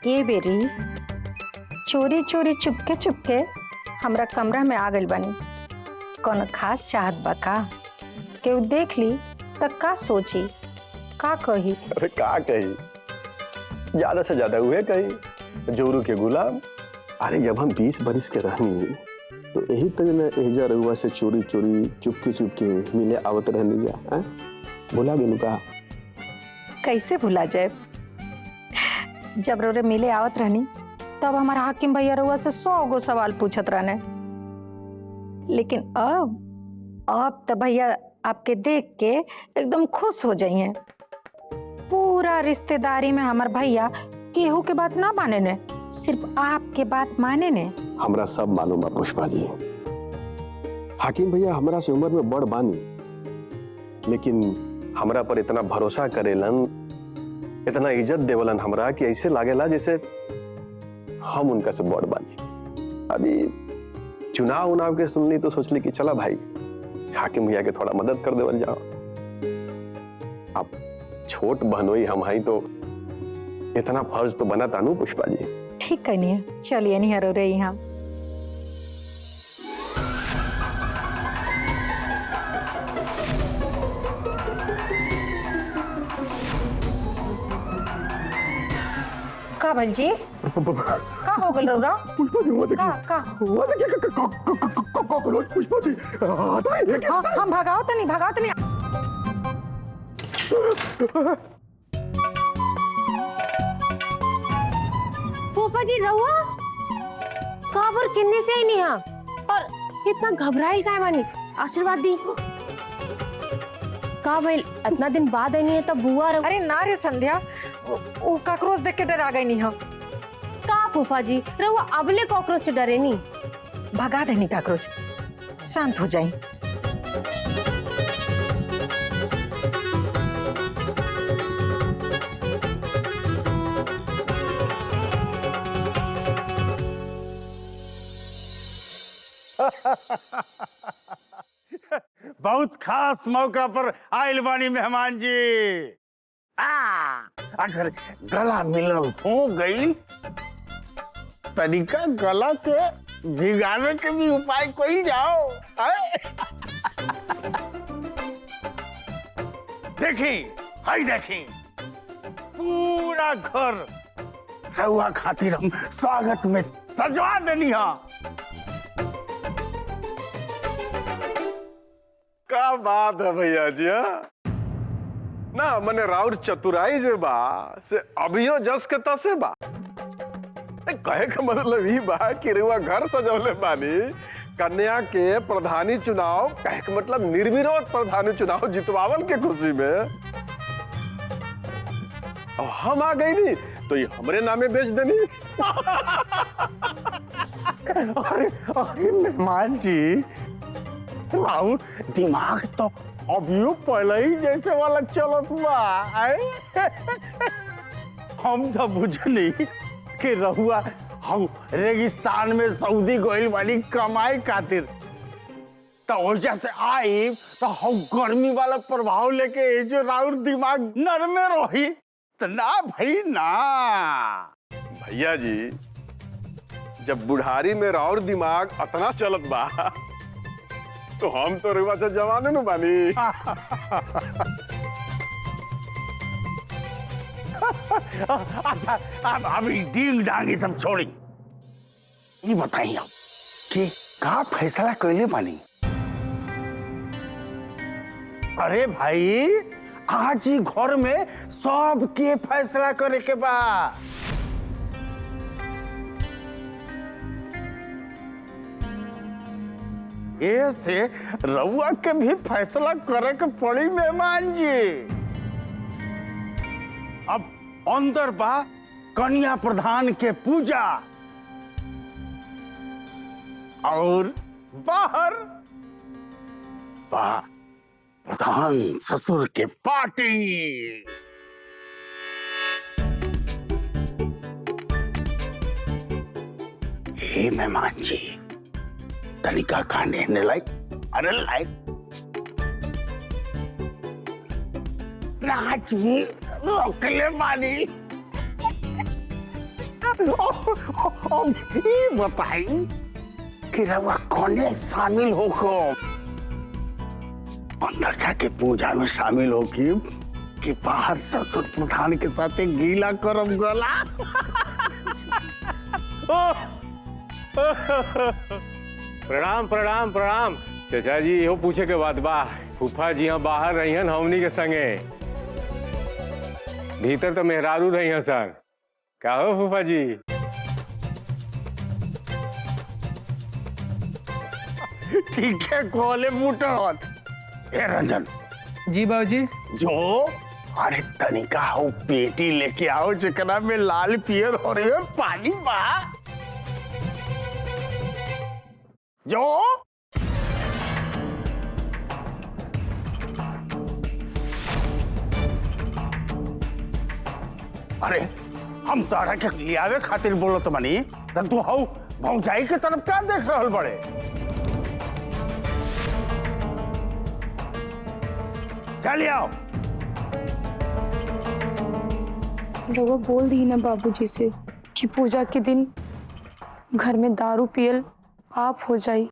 ए बेरी चोरी चोरी चुपके चुपके हमरा कमरा में आ गइल बानी। कौन खास चाहत बा का? केहू देख ली त का सोची, का कही? अरे का कही, ज्यादा से ज्यादा हुए कही जोरू के गुलाम। अरे जब हम 20 बरिस के रहनी तो यही तक न एजा रहुआ से चोरी चोरी चुपके चुपके मिले आवत रहनी जा। भुला गेलू का? कैसे भुला जाए? जब रोरे मिले आवत रहनी तब हमारा हाकिम भैया रउआ से 100 गो सवाल पूछत रहने, लेकिन अब तो भैया आपके देख के एकदम खुश हो जाइए। पूरा रिश्तेदारी में हमार भैया केहू के बात ना माने ने, सिर्फ आपके बात माने ने। हमरा सब मालूम बा पुष्पा जी। हाकिम भैया हमरा से उम्र में बड़ बानी, लेकिन हमरा पर इतना भरोसा करेलन, इतना इज्जत देवलन हमरा कि ऐसे लागेला जैसे हम उनका से बड़ बानी। अभी चुनाव उनाव के सुनली तो सोचली कि चला भाई हाकिम भैया के थोड़ा मदद कर देवल जाओ। अब छोट बहनोई हम हई तो इतना फर्ज तो बना तानू पुष्पा जी। ठीक है नहीं, चलिए नहीं हरो रे यहाँ। का भंजी का हो गल रौरा? पुष्पा जी पुष्पा जी हम भगाओ तो नहीं। फूफा जी रहुआ काबर किन्ने से ही नहीं हा और इतना घबराइल काहे बानी? आशीर्वाद दी का भइल? इतना दिन बाद आई है तब बुआ अरे ना रे संध्या, वो काकरोच देख के डरा गई नहीं हम। का फूफा जी रहुआ अबले कॉकरोच से डरे नहीं? भगा देनी काकरोच, शांत हो जाए। बहुत खास मौका पर आइल बानी मेहमान जी। अगर गला मिलल हो गई तरीका गला के भिगावे के भी उपाय कोई जाओ। देखी हाई देखी पूरा घर रहुआ खातिर हम स्वागत में सजवा देनी हा। का बात है भैया जी। ना मने राउर चतुराई जे बा से अभियो जस के तसे बा। कहे का मतलब ही बा कि रुआ घर सजौले बानी कन्या के प्रधानी चुनाव, कहे का मतलब निर्विरोध प्रधानी चुनाव जितवावल के खुशी में और हम आ गई नहीं तो ये हमरे नामे बेच देनी। अरे मेहमान जी राउर दिमाग तो अभियो पहले ही जैसे वाला चलत बा। हम तो बुझनी कि रहुआ हम रेगिस्तान में सऊदी गइल वाली कमाई खातिर, तो वजह से आई तो हम गर्मी वाला प्रभाव लेके जो राउर दिमाग नरमे रही तो ना भाई ना। भैया जी जब बुढ़ारी में राउर दिमाग अतना चलत बा तो हम तो रुआ से जवान न बानी। अच्छा अब अभी डींग डांग ये सब छोड़ी, ये बताइए आप कि का फैसला कैले बानी? अरे भाई आज ही घर में सब के फैसला करे के बा। ऐसे रउआ के भी फैसला करे के पड़ी मेहमान जी। अब अंदर बा कन्या प्रधान के पूजा और बाहर बा प्रधान ससुर के पार्टी। हे मेहमान जी तनिका खाने ने लाइक अरे लाइक राज भी रोकले मानी। अब ये बताई कि रवा कौने शामिल होको अंदर जाके पूजा में शामिल हो कि बाहर ससुर प्रधान के साथ एक गीला करम गला। प्रणाम प्रणाम प्रणाम चाचा जी। यो पूछे के बाद बा फूफा जी यहाँ बाहर रही हैं हमनी के संगे, भीतर तो मेहरारू रही हैं सर। क्या हो फूफा जी? ठीक है कोले बूटन। ए रंजन जी बाबूजी। जो अरे तनिका हो पेटी लेके आओ जकरा में लाल पियर हो रही है पानी बा जो। अरे हम तारा के लियावे खातिर बोलो तो मनी तू हो भौजाई के तरफ क्या देख रहल बड़े? चल आओ। रवा बोल दी ना बाबूजी से कि पूजा के दिन घर में दारू पियल पाप हो जाई।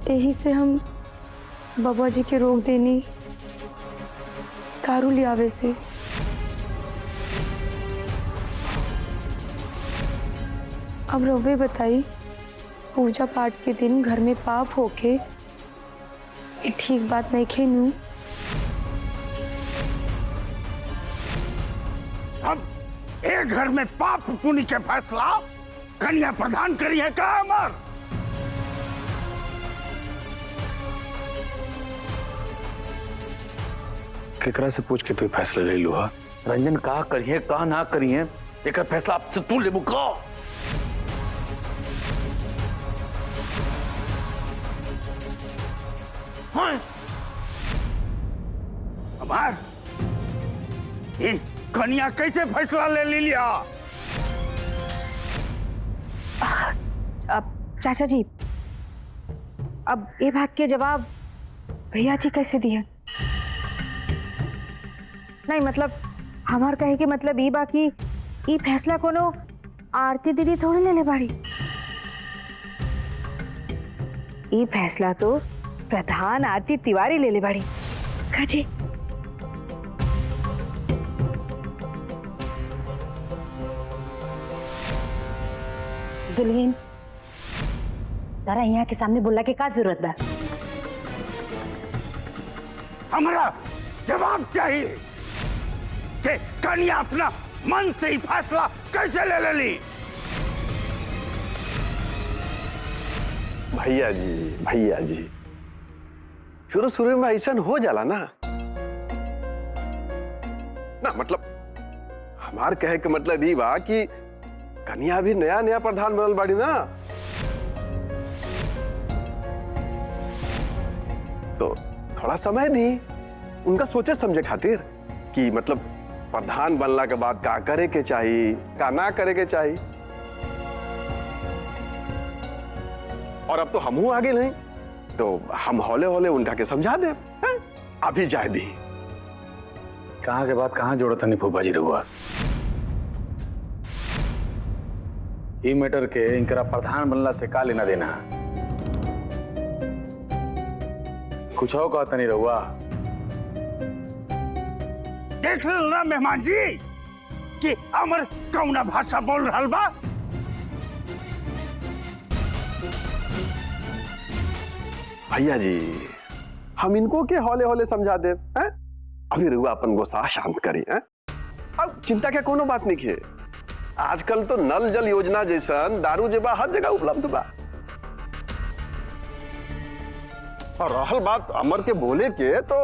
यही से हम बाबा जी के रोक देनी दारू लियावे से। अब रवे बताई पूजा पाठ के दिन घर में पाप होके ये ठीक बात नहीं खेनू। अब एक घर में पाप पुण्य के फैसला कन्या प्रधान करी है का अमर? केकरा से पूछ के तू फैसला ले लू? हा रंजन का करिए का ना करिए एक फैसला आपसे तू ले बुका। हाँ? अमर ये कन्या कैसे फैसला ले लिया? अब चाचा जी अब ये बात के जवाब भैया जी कैसे दिए? नहीं मतलब हमार कहे के मतलब ई बाकी ई फैसला कोनो आरती दीदी थोड़ी ले ले बाड़ी। ई फैसला तो प्रधान आरती तिवारी ले ले बाड़ी। काजी दुल्हन तारा यहाँ के सामने बोलने के का जरूरत बा? हमारा जवाब चाहिए कि कन्या अपना मन से ही फैसला कैसे ले ली? भैया जी शुरू शुरू में ऐसा हो जाला ना मतलब हमार कहे के मतलब ये बा कि कन्या भी नया नया प्रधान बनल बाड़ी ना, तो थोड़ा समय दी उनका सोचे समझे खातिर कि मतलब प्रधान बनला के बाद का करे के चाहिए का ना करे के चाहिए। और अब तो हमहू आगे नहीं तो हम हौले हौले उनका के समझा दे। अभी जाए दी कहाँ के बाद कहाँ जोड़ो तनी फूफा जी रहुआ। ई मैटर के इनकरा प्रधान बनला से का लेना देना? कुछ हो कहता नहीं रहुआ। देख ना मेहमान जी कि अमर कौना भाषा बोल रहा बा। भैया जी हम इनको के हौले हौले समझा दे। अभी रुआ अपन गुस्सा शांत करी। अब चिंता के कोनो बात नहीं है। आजकल तो नल जल योजना जैसन दारू जेबा हर जगह उपलब्ध बा। और रहल बात अमर के बोले के तो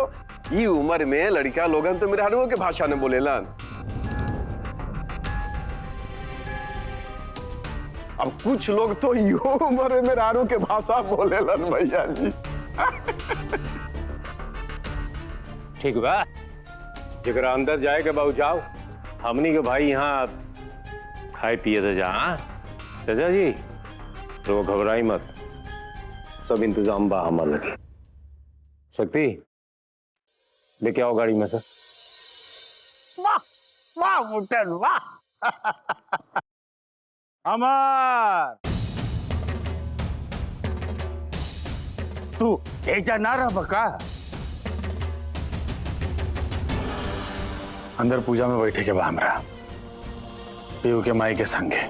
ई उम्र में लड़का लोगन तो मेरे हरुओं के भाषा में बोलेलन। अब कुछ लोग तो यो उम्र में मेरे हरुओं के भाषा बोलेलन भैया जी। ठीक बा जरा अंदर जाए के बाबू जाओ, हमनी के भाई यहाँ खाए पिए तो जा। चाचा जी तो घबराई मत, सब इंतजाम बा हमारे लगे। शक्ति लेके आओ गाड़ी में से। वाह वाह मुटन वाह। अमर तू एजा ना रह बका। अंदर पूजा में बैठे के बा हमरा पीयू के माई के संगे।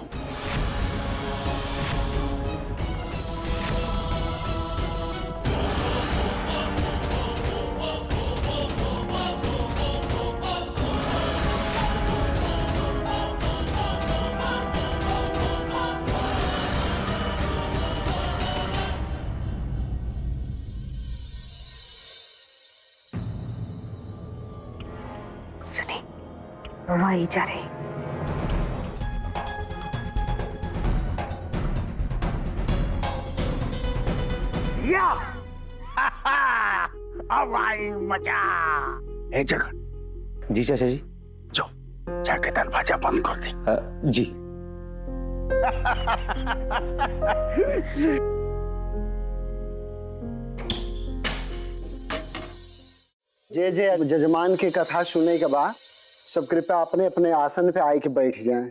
सुनी रउआ ही जा रही। या अब आई मजा। ए जगह जी चाचा जी। जाओ जाके दरवाजा बंद कर दे। जी। जे जे जजमान की कथा सुनने के बाद सब कृपया अपने अपने आसन पे आए के बैठ जाएं।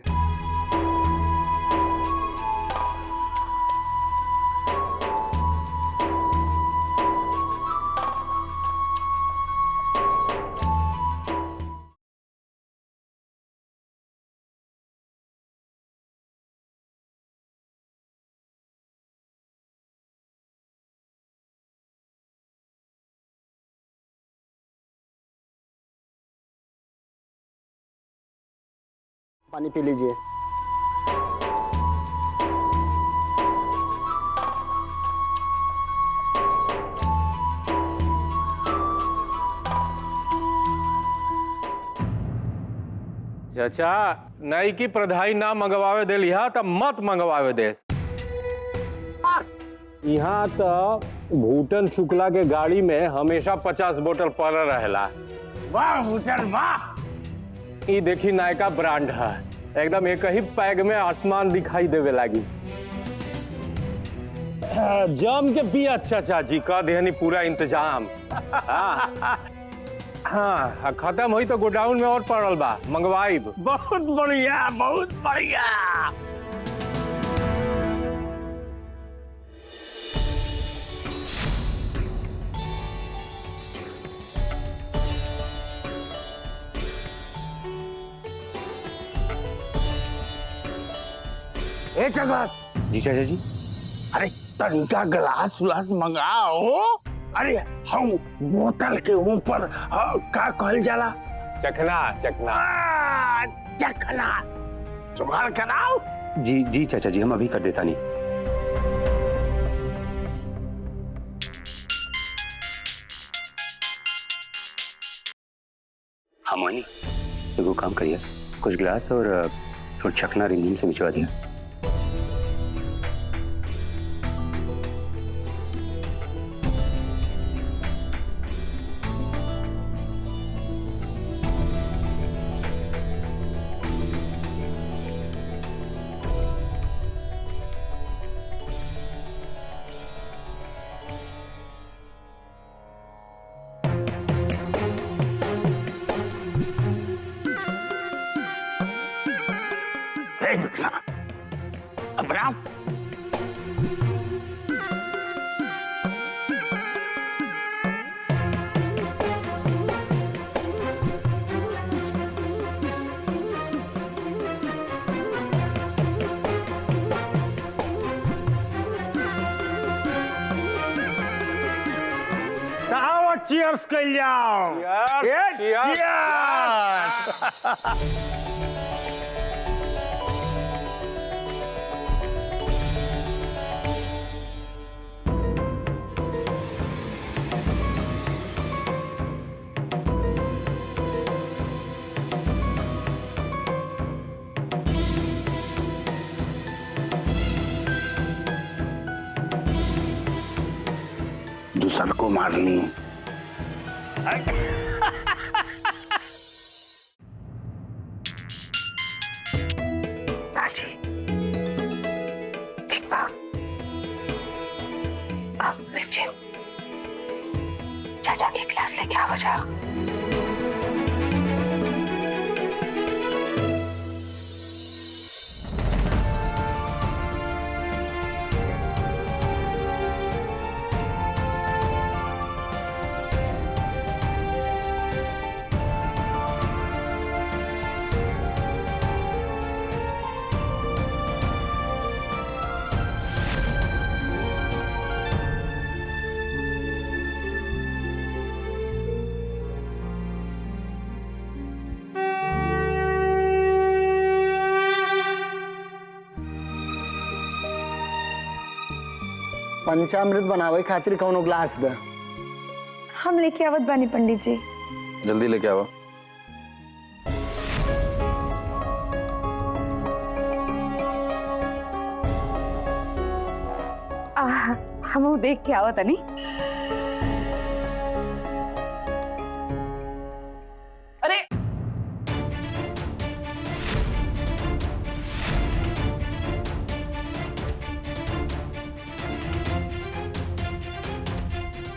पानी पी लीजिए। चाचा नई की प्रधाई ना मंगवावे दे लिहा तब मत मंगवावे दे। यहाँ तो भूटन शुक्ला के गाड़ी में हमेशा 50 बोतल पड़ रहेला। वाह मुटन वाह। ये देखी नायका ब्रांड है, एकदम एक ही पैग में आसमान दिखाई देवे लगी। जम के पिया चाचा जी का देहनी पूरा इंतजाम। हाँ खत्म हुई तो गोडाउन में और पड़ल बा, मंगवाइब। बहुत बढ़िया बहुत बढ़िया। ए जगत जी चाचा जी। अरे तनिका गिलास उलास मंगाओ। अरे हम बोतल के ऊपर का कहल जाला? चखना चखना। चखना जुगाड़ कराओ। जी जी चाचा जी, हम अभी कर देता नहीं। हाँ मोनी एगो काम करिए, कुछ गिलास और चखना रिंगन से भिजवा दिया। अब्राम चीयर्स कर जाओ। चीयर्स। दूसर को मारनी। बाजी ठीक बा। अब बच्चे चाचा के क्लास लेके आवा जा। पंचामृत बनावे खातिर कौनो ग्लास द। हम लेके आवत बानी पंडित जी। जल्दी लेके आओ। हम देख के आवत नहीं। अरे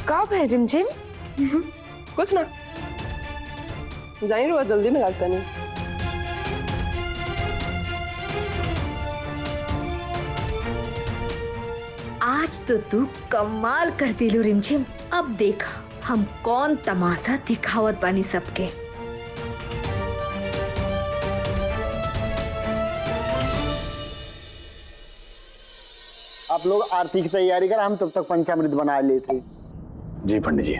का है रिमझिम? कुछ ना, जाइए रोज जल्दी में लगता नहीं। आज तो तू कमाल कर दिलो रिमझिम। अब देखा हम कौन तमाशा दिखावत बानी सबके। आप लोग आरती की तैयारी कर, हम तब तक पंचामृत बना लेते। जी पंडित जी।